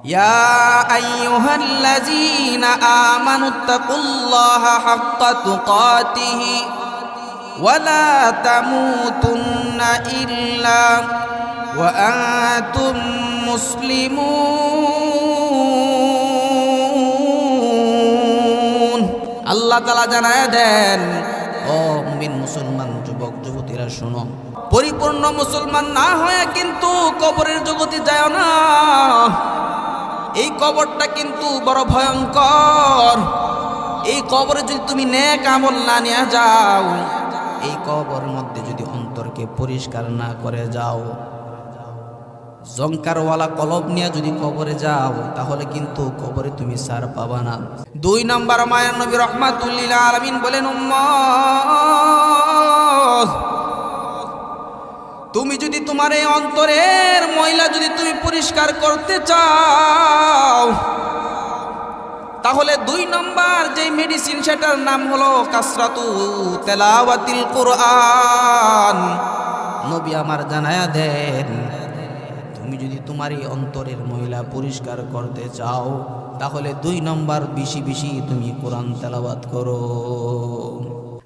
ইয়া আইয়ুহাল্লাযীনা আমানুত্তাকুল্লাহা হাক্কা তুকাতিহি ওয়া লা তামুতুন্না ইল্লা ওয়া আনতুম মুসলিমুন। আল্লাহ তাআলা জানায় দেন, ও মুমিন মুসলমান যুবক যুবতীরা শোনো, পরিপূর্ণ মুসলমান না হয়ে কিন্তু কবরের জগতে যায় না। এই কবরটা কিন্তু বড় ভয়ঙ্কর। এই কবরে যদি তুমি নেক আমল না নিয়ে যাও, এই কবরের মধ্যে যদি অন্তরকে পরিষ্কার না করে যাও, জঙ্কারওয়ালা কলব নিয়ে যদি কবরে যাও, তাহলে কিন্তু কবরে তুমি সার পাবা না। 2 নম্বর মায়ের নবী রাহমাতুল লিল আলামিন বলেন, উম্মত তুমি যদি তোমার এই অন্তরের ময়লা যদি তুমি পরিষ্কার করতে চাও, তাহলে 2 নম্বর যে মেডিসিন সেটার নাম হলো কাসরাতু তেলাওয়াতিল কুরআন। নবী আমার জানায়া দেন, তুমি যদি তোমার এই অন্তরের ময়লা পরিষ্কার করতে চাও, তাহলে 2 নম্বর বেশি বেশি তুমি কোরআন তেলাওয়াত করো।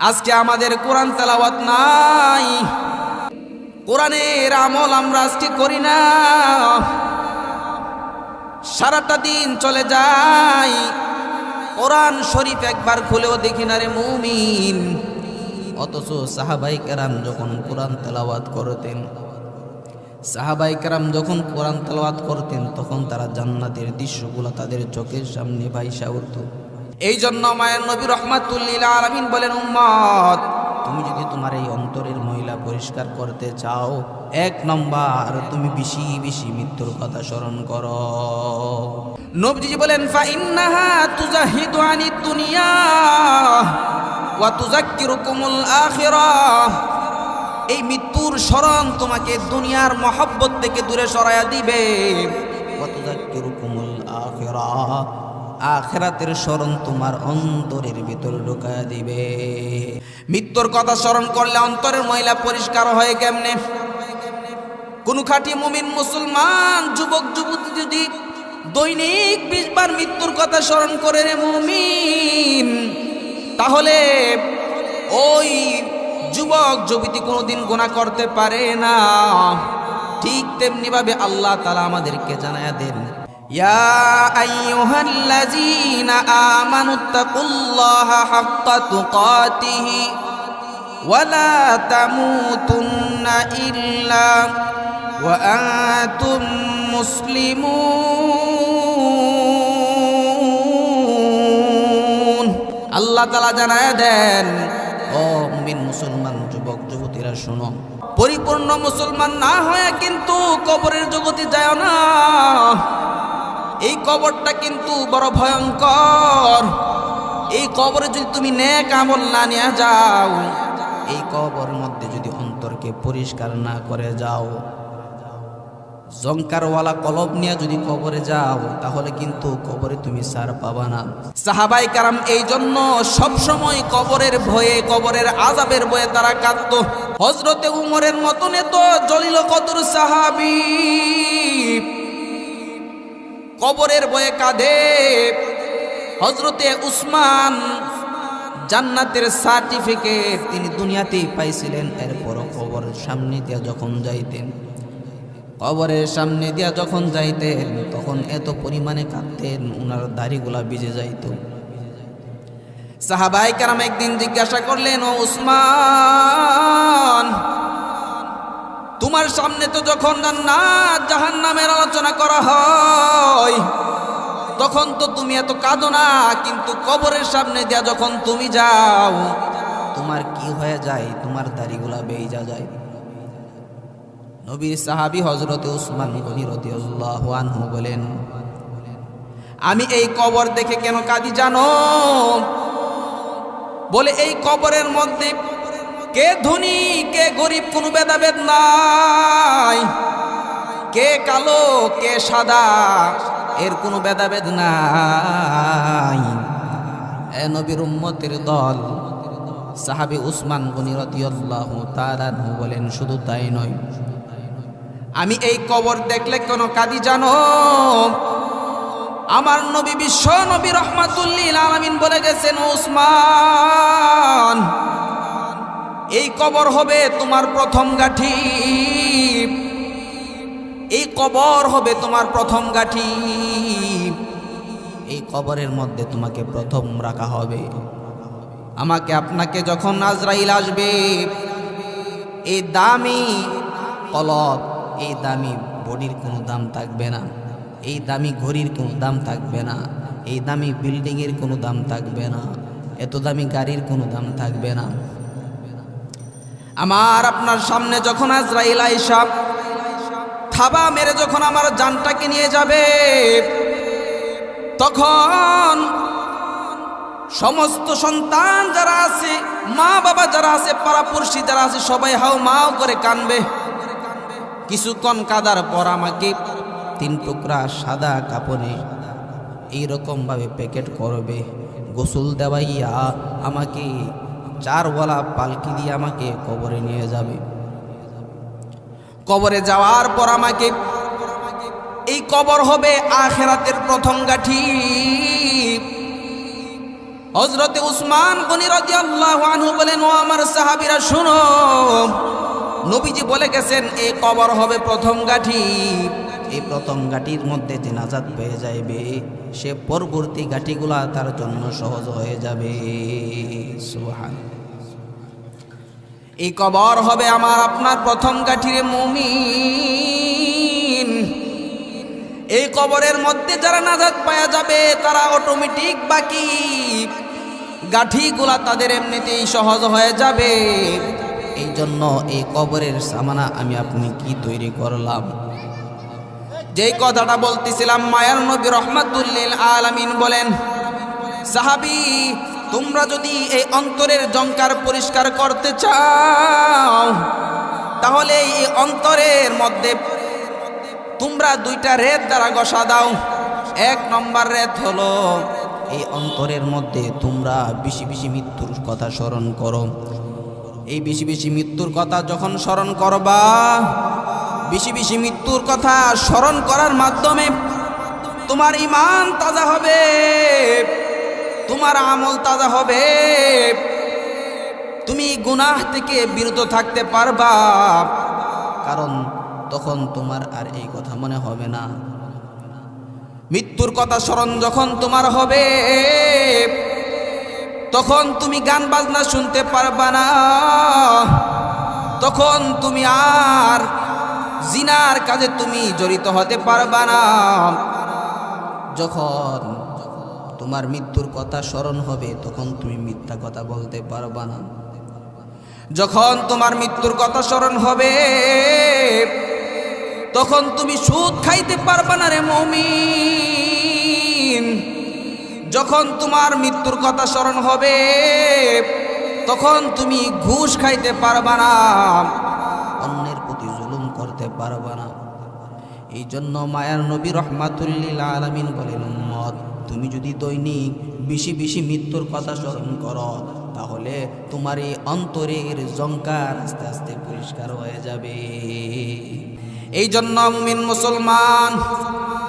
আজকে আমাদের কোরআন তেলাওয়াত নাই, কোরআনের আমল আমরা আজকে করি না। সারাটা দিন চলে যায়, কোরআন শরীফ একবার খুলেও দেখি না রে মুমিন। অথচ সাহাবায়ে কেরাম যখন কোরআন তেলাওয়াত করতেন, সাহাবায়ে কেরাম যখন কোরআন তেলাওয়াত করতেন, তখন তারা জান্নাতের দৃশ্যগুলো তাদের চোখের সামনে ভাইসা উঠত। এই জন্য মায়ের নবী রাহমাতুল লিল আলামিন বলেন, উম্মত তুমি যদি তোমার এই অন্তরের ময়লা পরিষ্কার করতে চাও, 1 নম্বর তুমি বেশি বেশি মৃত্যুর কথা স্মরণ করো। নবীজি বলেন, ফা ইন্নাহা তুজাহিদু আনিদ দুনিয়া ওয়া তুযাক্কিরুকুমুল আখিরাহ। এই মৃত্যুর স্মরণ তোমাকে দুনিয়ার মহব্বত থেকে দূরে সরায়া দিবে। ওয়া তুযাক্কিরুকুমুল আখিরাহ, আখিরাতের স্মরণ তোমার অন্তরের ভিতর ঢুকায়া দিবে। মৃত্যুর কথা স্মরণ করলে অন্তরের ময়লা পরিষ্কার হয় কেমনে? কোন খাঁটি মুমিন মুসলমান যুবক যুবতী যদি দৈনিক 20 বার মৃত্যুর কথা স্মরণ করে রে মুমিন, তাহলে ওই যুবক যুবতী কোনোদিন গুনাহ করতে পারে না। ঠিক তেমনি ভাবে আল্লাহ তাআলা আমাদেরকে জানায়া দেন, ইয়া আইয়ুহাল্লাযীনা আমানুত্তাকুল্লাহা হাক্কা তুকাতিহি ওয়া লা তামুতুন্না ইল্লা ওয়া আনতুম মুসলিমুন। আল্লাহ তাআলা জানায়া দেন, ও মুমিন মুসলমান যুবক যুবতীরা শোনো, পরিপূর্ণ মুসলমান না হয়ে কিন্তু কবরের জগতে যায় না। এই কবরটা কিন্তু বড় ভয়ঙ্কর। এই কবরে যদি তুমি নেক আমল না নিয়ে যাও, এই কবরের মধ্যে যদি অন্তরকে পরিষ্কার না করে যাও, জঙ্কারওয়ালা কলব নিয়ে যদি কবরে যাও, তাহলে কিন্তু কবরে তুমি সার পাবা না। সাহাবায়ে কেরাম এই জন্য সবসময় কবরের ভয়ে, কবরের আযাবের ভয়ে তারা কাঁদত। হযরতে উমরের মতন এত জলিল কদর সাহাবী কবরের ভয়ে কাঁদে। হযরতে উসমান জান্নাতের সার্টিফিকেট তিনি দুনিয়াতেই পাইছিলেন, এরপরও কবরের সামনে দিয়ে যখন যাইতেন, কবরের সামনে দিয়া যখন যাইতেন, তখন এত পরিমাণে কাঁদতেন, উনার দাড়িগুলা ভিজে যাইত। সাহাবায়ে কেরাম একদিন জিজ্ঞাসা করলেন, ও উসমান, তোমার সামনে তো যখন জান্নাত জাহান্নামের আলোচনা করা হয়, তখন তো তুমি এত কাঁদো না, কিন্তু কবরের সামনে দিয়া যখন তুমি যাও, তোমার কি হয়ে যায়? তোমার দাড়িগুলা বেইজা যায়। নবীর সাহাবী হযরতে উসমান গনি রাদিয়াল্লাহু আনহু বলেন, আমি এই কবর দেখে কেন কাঁদি জানো? বলে, এই কবরের মধ্যে কে ধনী কে গরিব কোনো ভেদাভেদ নাই, কে কালো কে সাদা এর কোনো ভেদাভেদ নাই। এ নবীর উম্মতের দল সাহাবী উসমান গনি রাদিয়াল্লাহু তাআলা আনহু বলেন, শুধু তাই নয়, আমি এই কবর দেখলে কেন কাঁদি জানো? আমার নবী বিশ্ব নবী রহমাতুল্লিল আলামিন বলে গেছেন, উসমান, এই কবর হবে তোমার প্রথম গাঠি, এই কবর হবে তোমার প্রথম গাঠি, এই কবরের মধ্যে তোমাকে প্রথম রাখা হবে। আমাকে আপনাকে যখন আজরাইল আসবে, এই দামি কলব, এই দামি বডির কোনো দাম থাকবে না, এই দামি ঘড়ির কোনো দাম থাকবে না, এই দামি বিল্ডিংয়ের কোনো দাম থাকবে না, এত দামি গাড়ির কোনো দাম থাকবে না। আমার আপনার সামনে যখন আজরাইল আইসা থাবা মেরে যখন আমার জানটাকে নিয়ে যাবে, তখন সমস্ত সন্তান যারা আছে, মা বাবা যারা আছে, পাড়াপড়শি যারা আছে, সবাই হাউ মাও করে কানবে। কিছুক্ষণ কাদার পর আমাকে 3 টুকরা সাদা কাপড়ে এইরকম ভাবে প্যাকেট করবে, গোসল দেওয়াইয়া আমাকে 4ওয়ালা পালকি দিয়ে আমাকে কবরে নিয়ে যাবে। কবরে যাওয়ার পর আমাকে, এই কবর হবে আখিরাতের প্রথম গাঠি। হযরতে উসমান গনি রাদিয়াল্লাহু আনহু বলেন, ও আমার সাহাবীরা শুনো, নবীজি বলে গেছেন এই কবর হবে প্রথম গাঠি। এই প্রথম গাঠির মধ্যে যে নাজাত পেয়ে যাবে, সে পরবর্তী গাঠিগুলা তার জন্য সহজ হয়ে যাবে। সুবহানাল্লাহ। এই কবর হবে আমার আপনার প্রথম গাঠিরে মুমিন। এই কবরের মধ্যে যারা নাজাত পাওয়া যাবে, তারা অটোমেটিক বাকি গাঠিগুলা তাদের এমনিতেই সহজ হয়ে যাবে। এই জন্য এই কবরের সামানা আমি আপনি কি তৈরি করলাম? যেই কথাটা বলতেছিলাম, মায়ার নবী রহমাতুল্লিল আলামিন বলেন, সাহাবী, তোমরা যদি এই অন্তরের জংকার পরিষ্কার করতে চাও, তাহলে এই অন্তরের মধ্যে তোমরা 2টা রেত দ্বারা ঘষা দাও। 1 নম্বর রেত হলো, এই অন্তরের মধ্যে তোমরা বেশি বেশি মৃত্যুর কথা স্মরণ করো। এই বেশি বেশি মৃত্যুর কথা যখন স্মরণ করবা, বেশি বেশি মৃত্যুর কথা স্মরণ করার মাধ্যমে তোমার ঈমান তাজা হবে, তোমার আমল তাজা হবে, তুমি গুনাহ থেকে বিরত থাকতে পারবা। কারণ তখন তোমার আর এই কথা মনে হবে না। মৃত্যুর কথা স্মরণ যখন তোমার হবে, তখন তুমি গান বাজনা শুনতে পারবা না, তখন তুমি আর জিনার কাজে তুমি জড়িত হতে পারবা না। যখন তোমার মৃত্যুর কথা স্মরণ হবে, তখন তুমি মিথ্যা কথা বলতে পারবা না। যখন তোমার মৃত্যুর কথা স্মরণ হবে, তখন তুমি সুদ খাইতে পারবা না রে মুমিন। যখন তোমার মৃত্যুর কথা স্মরণ হবে, তখন তুমি ঘুষ খাইতে পারবা না, অন্যের প্রতি জুলুম করতে পারবা না। এই জন্য মায়ার নবী রহমাতুল্লিল আলামিন বলেন, উম্মত, তুমি যদি দৈনিক বেশি বেশি মৃত্যুর কথা স্মরণ করো, তাহলে তোমার এই অন্তরের জংকার আস্তে আস্তে পরিষ্কার হয়ে যাবে। এই জন্য মুমিন মুসলমান,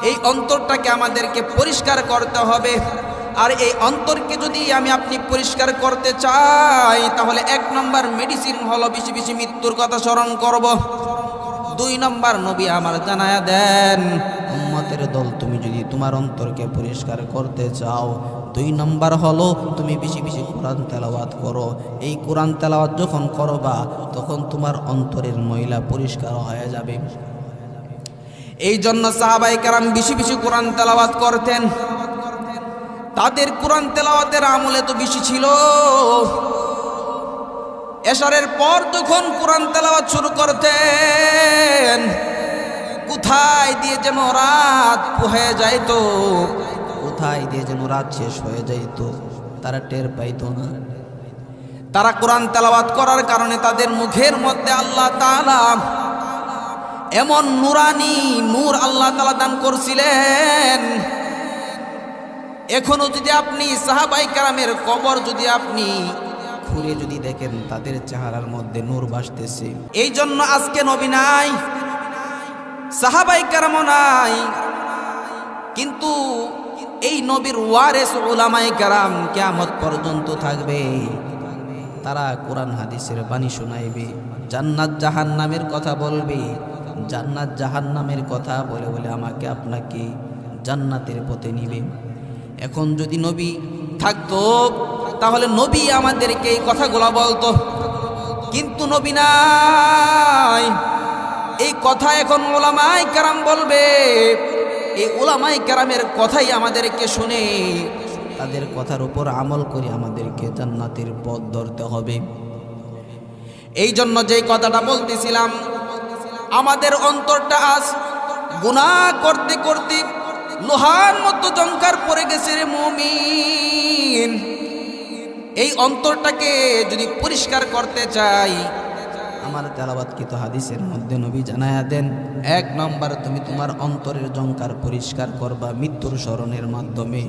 এই অন্তরটাকে আমাদেরকে পরিষ্কার করতে হবে। আর এই অন্তরকে যদি আমি আপনি পরিষ্কার করতে চাই, তাহলে 1 নম্বর মেডিসিন হলো বেশি বেশি মৃত্যুর কথা স্মরণ করব। 2 নম্বর নবী আমার জানায়া দেন, উম্মতের দল, তুমি যদি তোমার অন্তরকে পরিষ্কার করতে চাও, 2 নম্বর হলো তুমি বেশি বেশি কোরআন তেলাওয়াত করো। এই কোরআন তেলাওয়াত যখন করবা, তখন তোমার অন্তরের ময়লা পরিষ্কার হয়ে যাবে। এই জন্য সাহাবায়ে কেরাম বেশি বেশি কোরআন তেলাওয়াত করতেন। তাদের কোরআন তেলাওয়াতের আমলে তো বেশি ছিল। এশারের পর যখন কোরআন তেলাওয়াত শুরু করতেন, কোথায় দিয়ে যেন রাত হয়ে যাইতো, কোথায় দিয়ে যেন রাত শেষ হয়ে যাইতো, তারা টের পাইতো না। তারা কোরআন তেলাওয়াত করার কারণে তাদের মুখের মধ্যে আল্লাহ তাআলা এমন নুরানি নূর আল্লাহ তাআলা দান করছিলেন। এখনো যদি আপনি সাহাবায়ে কেরামের কবর যদি আপনি ঘুরে যদি দেখেন, তাদের চেহারার মধ্যে নূর ভাসতেছে। এই জন্য আজকে নবী নাই, সাহাবায়ে কেরামও নাই, কিন্তু এই নবীর ওয়ারেস উলামায়ে কেরাম কিয়ামত পর্যন্ত থাকবে। তারা কোরআন হাদিসের বাণী শোনাইবে, জান্নাত জাহান্নামের কথা বলবে, জান্নাত জাহান্নামের কথা বলে বলে আমাকে আপনাকে জান্নাতের পথে নিবে। এখন যদি নবী থাকতো তাহলে নবী আমাদেরকে এই কথাগুলো বলতো, কিন্তু নবী নাই। এই কথা এখন উলামায়ে কেরাম বলবে। এই উলামায়ে কেরামের কথাই আমাদেরকে শুনে তাদের কথার উপর আমল করে আমাদেরকে জান্নাতের পথ ধরতে হবে। এই জন্য যেই কথাটা বলতেছিলাম, আমাদের অন্তরটা আজ গুনাহ করতে করতে লোহার মতো জংকার পড়ে গেছে রে মুমিন। এই অন্তরটাকে যদি পরিষ্কার করতে চাই, আমার তেলাওয়াতকৃত হাদিসের মধ্যে নবী জানায়া দেন, 1 নম্বর তুমি তোমার অন্তরের জংকার পরিষ্কার করবা মৃত্যুর স্মরণের মাধ্যমে।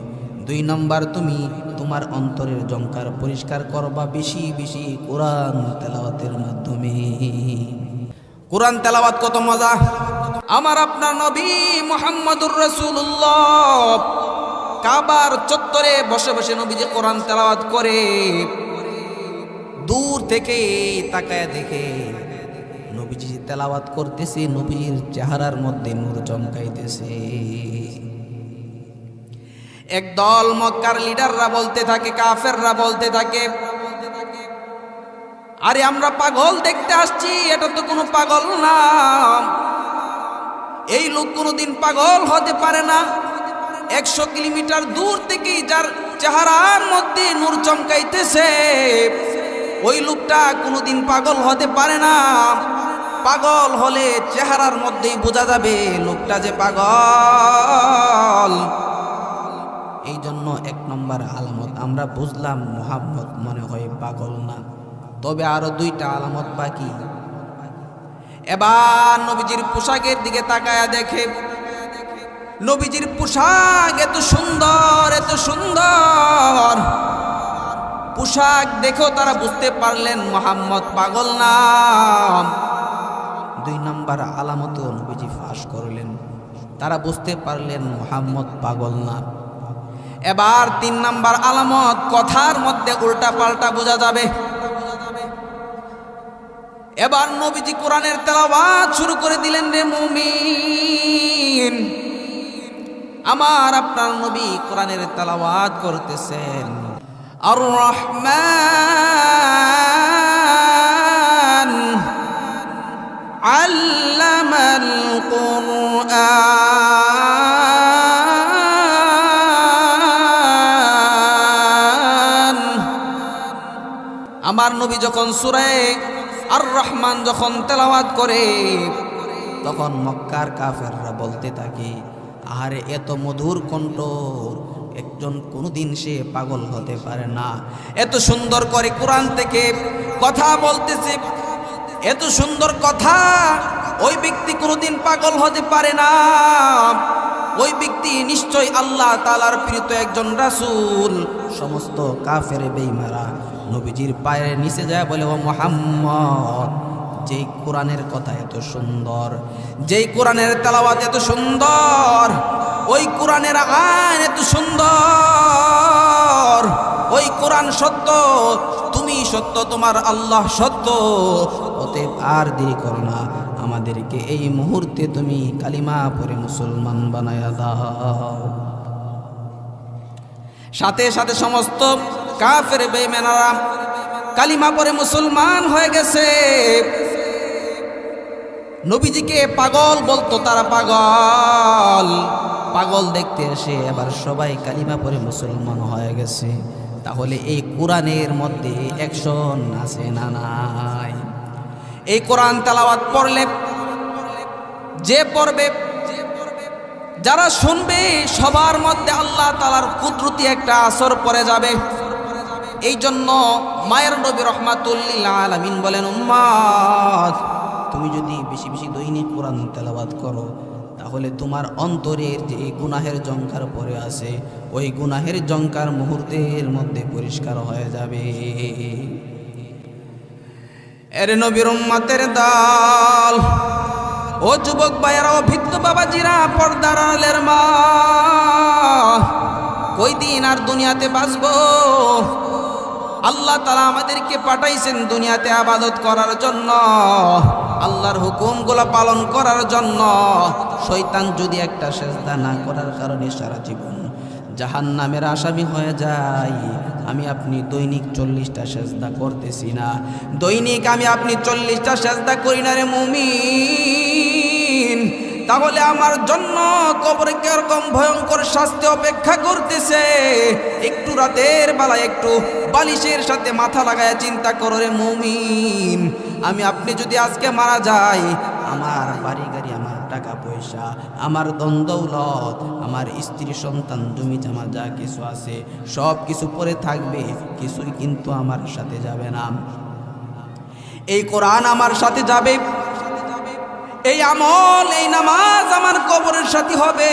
2 নম্বর তুমি তোমার অন্তরের জংকার পরিষ্কার করবা বেশি বেশি কোরআন তেলাওয়াতের মাধ্যমে। কোরআন তেলাওয়াত কত মজা! আমার আপনার নবী মুহাম্মদুর রাসূলুল্লাহ কাবার চত্বরে বসে বসে নবীজি কোরআন তেলাওয়াত করে, দূর থেকে তাকায় দেখে নবীজি তেলাওয়াত করতেছে, নবীর চেহারার মধ্যে নূর চমকাইতেছে। একদল মক্কার লিডাররা বলতে থাকে, কাফেররা বলতে থাকে, আরে আমরা পাগল দেখতে আসছি, এটা তো কোনো পাগল না, এই লোক কোনোদিন পাগল হতে পারে না। 100 কিলোমিটার দূর থেকে যার চেহারার মধ্যে নূর চমকাইতেছে, ওই লোকটা কোনোদিন পাগল হতে পারে না। পাগল হলে চেহারার মধ্যেই বোঝা যাবে লোকটা যে পাগল। এই জন্য 1 নম্বর আলামত আমরা বুঝলাম মুহাম্মদ মনে হয় পাগল না, তবে আরো 2টা আলামত বাকি। এবার নবীজির পোশাকের দিকে তাকায়া দেখে, নবীজির পোশাক এত সুন্দর, এত সুন্দর পোশাক দেখেও তারা বুঝতে পারলেন মুহাম্মদ পাগল না। 2 নম্বর আলামতও নবীজি ফাঁস করলেন, তারা বুঝতে পারলেন মুহাম্মদ পাগল না। এবার 3 নম্বর আলামত, কথার মধ্যে উল্টা পাল্টা বোঝা যাবে। এবার নবীজি কোরআনের তেলাওয়াত শুরু করে দিলেন রে মুমিন। আমার আপনার নবী কোরআনের তেলাওয়াত করতেছেন, আর রহমান আল্লামাল কুরআন। আমার নবী যখন সূরা আর রহমান যখন তেলাওয়াত করে, তখন মক্কার কাফেররা বলতে থাকে, আরে এত মধুর কণ্ঠ, একজন কোনোদিন সে পাগল হতে পারে না। এত সুন্দর করে কোরআন থেকে কথা বলতেছে, এত সুন্দর কথা, ওই ব্যক্তি কোনোদিন পাগল হতে পারে না। ওই ব্যক্তি নিশ্চয় আল্লাহ তাআলার প্রেরিত একজন রাসূল। সমস্ত কাফের বেঈমানরা নবীজির পায়ের নিচে যায় বলে, ও মুহাম্মদ, যেই কোরআনের কথা এত সুন্দর, যেই কোরআনের তেলাওয়াত এত সুন্দর, ওই কোরআনের আইন এত সুন্দর, ওই কোরআন সত্য, তুমি সত্য, তোমার আল্লাহ সত্য, অতএব আর দেরি করো না, আমাদেরকে এই মুহূর্তে তুমি কালিমা পড়ে মুসলমান বানায়া দাও। সাথে সাথে সমস্ত কাফের বেঈমানরা কালিমা পড়ে মুসলমান হয়ে গেছে। নবীজিকে পাগল বলতো তারা, পাগল পাগল দেখতে এসে এবার সবাই কালিমা পড়ে মুসলমান হয়ে গেছে। তাহলে এই কোরআনের মধ্যে অ্যাকশন আছে না নাই? এই কোরআন তেলাওয়াত পড়লে, যে পড়বে, যারা শুনবে, সবার মধ্যে আল্লাহ তাআলার কুদরতি একটা আসর পড়ে যাবে। এই জন্য মায়ের নবী রাহমাতুল লিল আলামিন বলেন, উম্মত, তুমি যদি বেশি বেশি দৈনিক কোরআন তেলাওয়াত করো, তাহলে তোমার অন্তরের যে গুনাহের জংকার পড়ে আছে, ওই গুনাহের জংকার মুহূর্তের মধ্যে পরিষ্কার হয়ে যাবে। এর নবীর উম্মতের দল, ও যুবক ভাইয়েরা, ও ভিত্ত বাবাজিরা, পর্দার আড়ালের মা, কয়দিন আর দুনিয়াতে বাঁচবো? আল্লাহ তাআলা আমাদেরকে পাঠাইছেন দুনিয়াতে ইবাদত করার জন্য, আল্লাহর হুকুমগুলো পালন করার জন্য। শয়তান যদি একটা সেজদা না করার কারণে সারা জীবন জাহান্নামের আসামি হয়ে যায়, আমি আপনি দৈনিক 40টা সেজদা করতেছি না, দৈনিক আমি আপনি 40টা সেজদা করি না রে মুমিন, তাহলে আমার জন্য কবরে কিরকম ভয়ঙ্কর শাস্তি অপেক্ষা করতেছে। একটু রাতের বেলায় একটু বালিশের সাথে মাথা লাগায় চিন্তা করো রে মুমিন, আমি আপনি যদি আজকে মারা যাই, আমার বাড়ি গাড়ি, আমার টাকা পয়সা, আমার ধন দৌলত, আমার স্ত্রী সন্তান জমি জমা যা কিছু আছে সব কিছু পরে থাকবে, কিছুই কিন্তু আমার সাথে যাবে না। এই কোরআন আমার সাথে যাবে, এই আমল, এই নামাজ আমার কবরের সাথী হবে।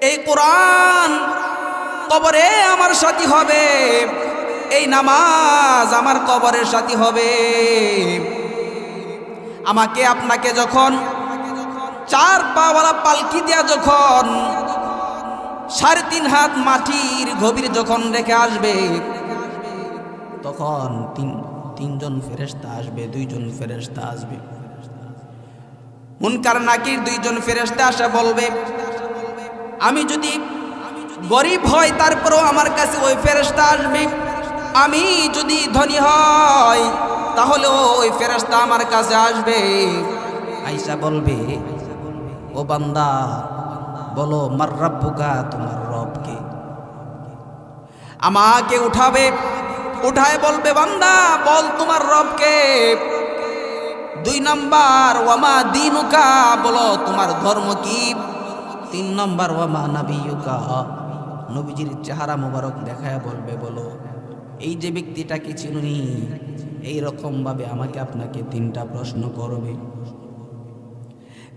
এই কোরআন কবরে আমার সাথী হবে, এই নামাজ আমার কবরের সাথী হবে। আমাকে আপনাকে যখন 4 পাওয়ালা পালকি দিয়া যখন 3.5 হাত মাটির গভীর যখন রেখে আসবে, তখন তিনজন ফেরেশতা আসবে, 2 জন ফেরেশতা আসবে। মুনকার নাকির 2 জন ফেরেশতা আসে বলবে, আমি যদি গরিব হই তারপরেও আমার কাছে ওই ফেরেশতা আসবে, আমি যদি ধনী হই তাহলে ওই ফেরেশতা আমার কাছে আসবে। আয়েশা বলবে, ও বান্দা বলো মার রাব্বুকা, তোমার রব কে? আমাকে উঠাবে, উঠায় বলবে, বান্দা বল তোমার রব কে। 2 নাম্বার ওয়ামা দিনুকা, বলো তোমার ধর্ম কি। 3 নাম্বার ওয়ামা নাবিয়ুকা, নবীজির চেহারা মোবারক দেখায় বলবে, বলো এই যে ব্যক্তিটাকে চিনুনি। এই রকম ভাবে আমাকে আপনাকে 3টা প্রশ্ন করবে।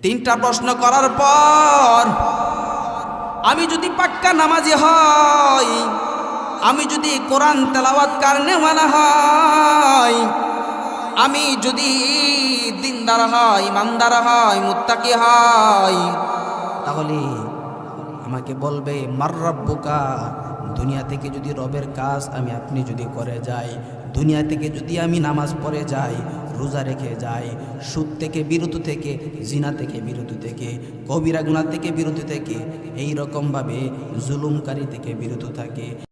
3টা প্রশ্ন করার পর আমি যদি পাক্কা নামাজি হই, আমি যদি কোরআন তেলাওয়াত কারনেওয়ালা হই, আমি যদি দিনদার হই, ইমানদার হই, মুত্তাকি হই, তাহলে আমাকে বলবে মার রাব্বুকা। দুনিয়া থেকে যদি রবের কাজ আমি আপনি যদি করে যাই, দুনিয়া থেকে যদি আমি নামাজ পড়ে যাই, রোজা রেখে যাই, সুদ থেকে বিরত থেকে, জিনা থেকে বিরত থেকে, কবিরা গুনাহ থেকে বিরত থেকে, এই রকমভাবে জুলুমকারী থেকে বিরত থাকে,